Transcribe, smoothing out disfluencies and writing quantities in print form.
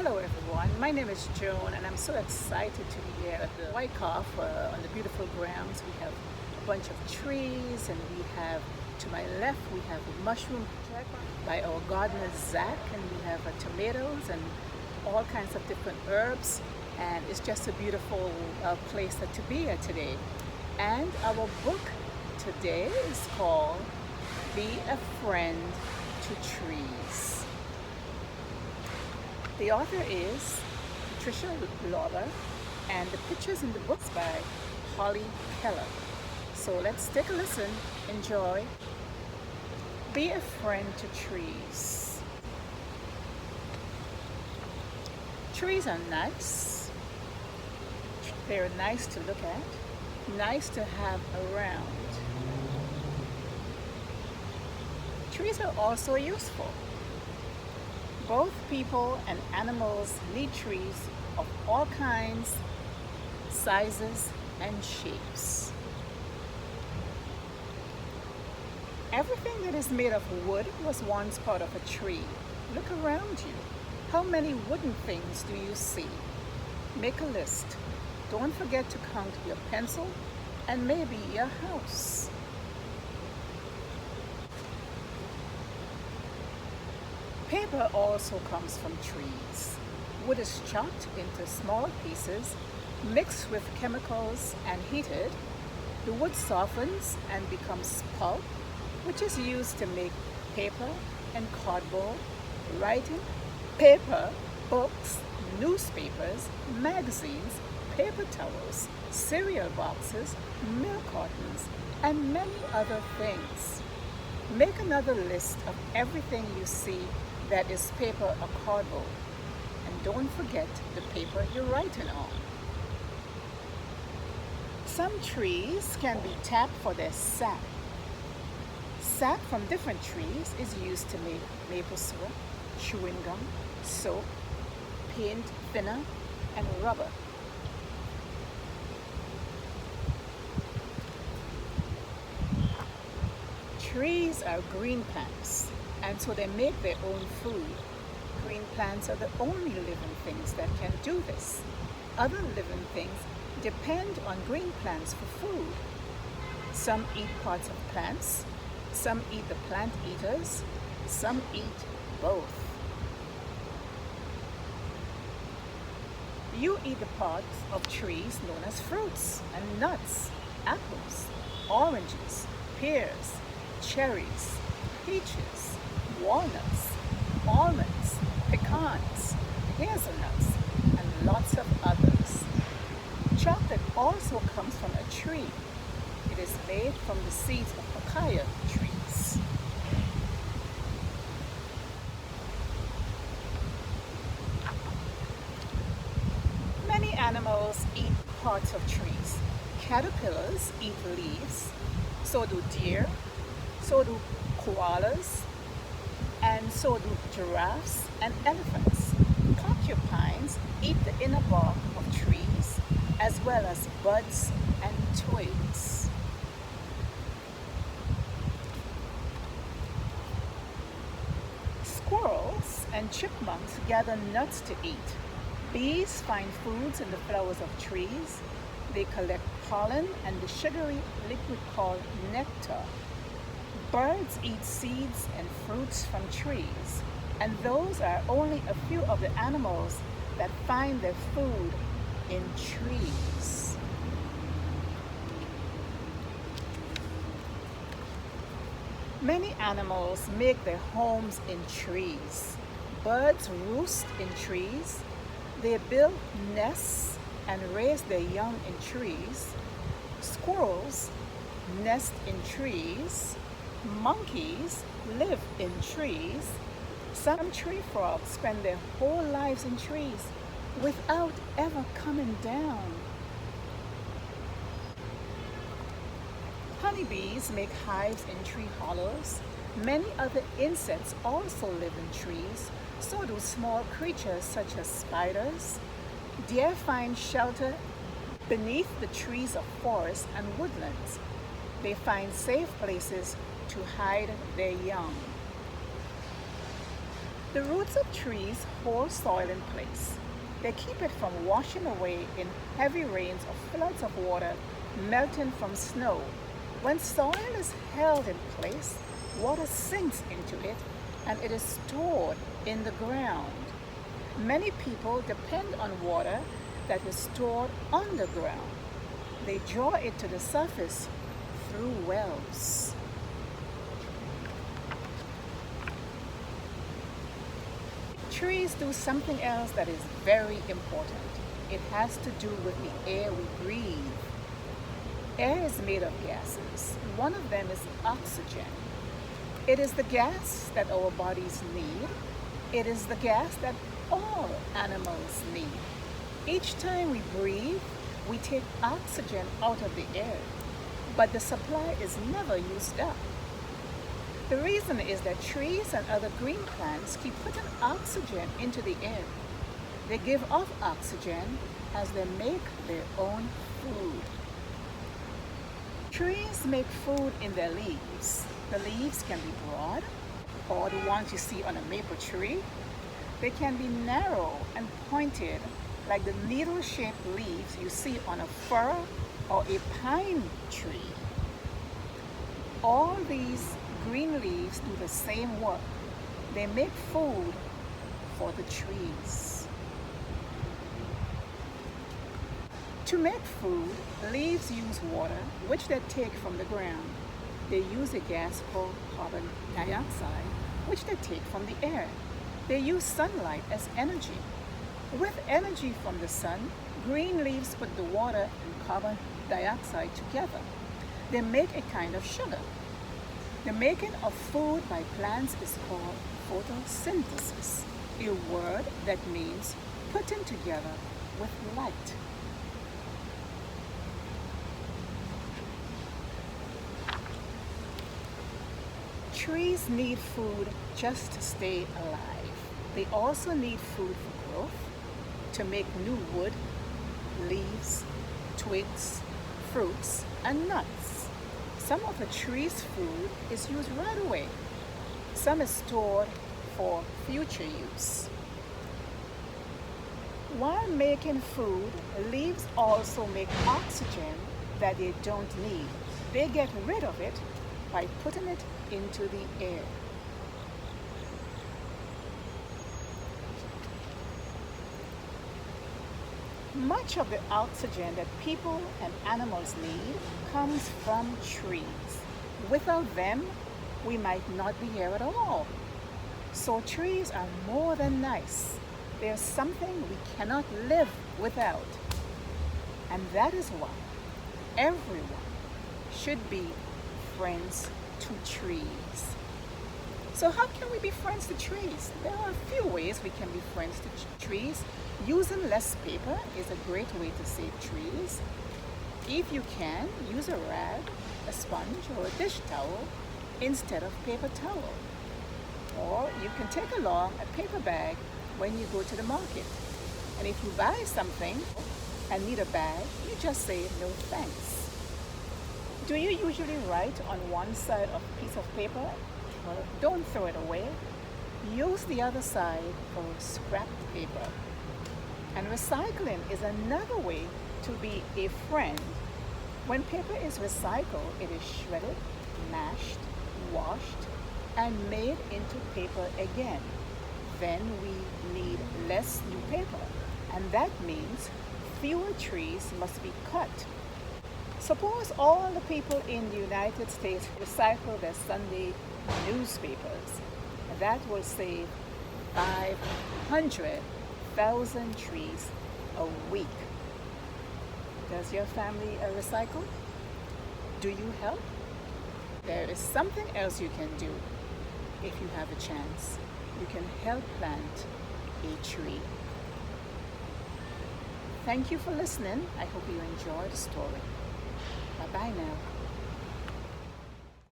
Hello everyone, my name is Joan and I'm so excited to be here at the White Calf on the beautiful grounds. We have a bunch of trees and we have, to my left, we have a mushroom track by our gardener Zach, and we have tomatoes and all kinds of different herbs, and it's just a beautiful place to be at today. And our book today is called Be a Friend to Trees. The author is Patricia Lawler, and the pictures in the book's by Holly Keller. So let's take a listen, enjoy. Be a friend to trees. Trees are nice. They're nice to look at, nice to have around. Trees are also useful. Both people and animals need trees of all kinds, sizes, and shapes. Everything that is made of wood was once part of a tree. Look around you. How many wooden things do you see? Make a list. Don't forget to count your pencil and maybe your house. Paper also comes from trees. Wood is chopped into small pieces, mixed with chemicals and heated. The wood softens and becomes pulp, which is used to make paper and cardboard, writing, paper, books, newspapers, magazines, paper towels, cereal boxes, milk cartons, and many other things. Make another list of everything you see that is paper or cardboard. And don't forget the paper you're writing on. Some trees can be tapped for their sap. Sap from different trees is used to make maple syrup, chewing gum, soap, paint, thinner, and rubber. Trees are green plants, and so they make their own food. Green plants are the only living things that can do this. Other living things depend on green plants for food. Some eat parts of plants, some eat the plant eaters, some eat both. You eat the parts of trees known as fruits and nuts, apples, oranges, pears, cherries, peaches, walnuts, almonds, pecans, hazelnuts, and lots of others. Chocolate also comes from a tree. It is made from the seeds of papaya trees. Many animals eat parts of trees. Caterpillars eat leaves, so do deer, so do koalas, and so do giraffes and elephants. Porcupines eat the inner bark of trees, as well as buds and twigs. Squirrels and chipmunks gather nuts to eat. Bees find foods in the flowers of trees. They collect pollen and the sugary liquid called nectar. Birds eat seeds and fruits from trees, and those are only a few of the animals that find their food in trees. Many animals make their homes in trees. Birds roost in trees. They build nests and raise their young in trees. Squirrels nest in trees. Monkeys live in trees. Some tree frogs spend their whole lives in trees without ever coming down. Honeybees make hives in tree hollows. Many other insects also live in trees. So do small creatures such as spiders. Deer find shelter beneath the trees of forests and woodlands. They find safe places to hide their young. The roots of trees hold soil in place. They keep it from washing away in heavy rains or floods of water melting from snow. When soil is held in place, water sinks into it and it is stored in the ground. Many people depend on water that is stored underground. They draw it to the surface through wells. Trees do something else that is very important. It has to do with the air we breathe. Air is made of gases. One of them is oxygen. It is the gas that our bodies need. It is the gas that all animals need. Each time we breathe, we take oxygen out of the air, but the supply is never used up. The reason is that trees and other green plants keep putting oxygen into the air. They give off oxygen as they make their own food. Trees make food in their leaves. The leaves can be broad, or the ones you see on a maple tree. They can be narrow and pointed, like the needle-shaped leaves you see on a fir or a pine tree. All these green leaves do the same work. They make food for the trees. To make food, leaves use water, which they take from the ground. They use a gas called carbon dioxide, which they take from the air. They use sunlight as energy. With energy from the sun, green leaves put the water and carbon dioxide together. They make a kind of sugar. The making of food by plants is called photosynthesis, a word that means putting together with light. Trees need food just to stay alive. They also need food for growth, to make new wood, leaves, twigs, fruits, and nuts. Some of the tree's food is used right away. Some is stored for future use. While making food, leaves also make oxygen that they don't need. They get rid of it by putting it into the air. Much of the oxygen that people and animals need comes from trees. Without them, we might not be here at all. So trees are more than nice. They're something we cannot live without. And that is why everyone should be friends to trees. So how can we be friends to trees? There are a few ways we can be friends to trees. Using less paper is a great way to save trees. If you can, use a rag, a sponge, or a dish towel instead of paper towel. Or you can take along a paper bag when you go to the market. And if you buy something and need a bag, you just say no thanks. Do you usually write on one side of a piece of paper? Well, don't throw it away. Use the other side for scrapped paper. And recycling is another way to be a friend. When paper is recycled, it is shredded, mashed, washed, and made into paper again. Then we need less new paper, and that means fewer trees must be cut. Suppose all the people in the United States recycle their Sunday newspapers. That will save 500,000 trees a week. Does your family recycle? Do you help? There is something else you can do if you have a chance. You can help plant a tree. Thank you for listening. I hope you enjoyed the story. Bye-bye now.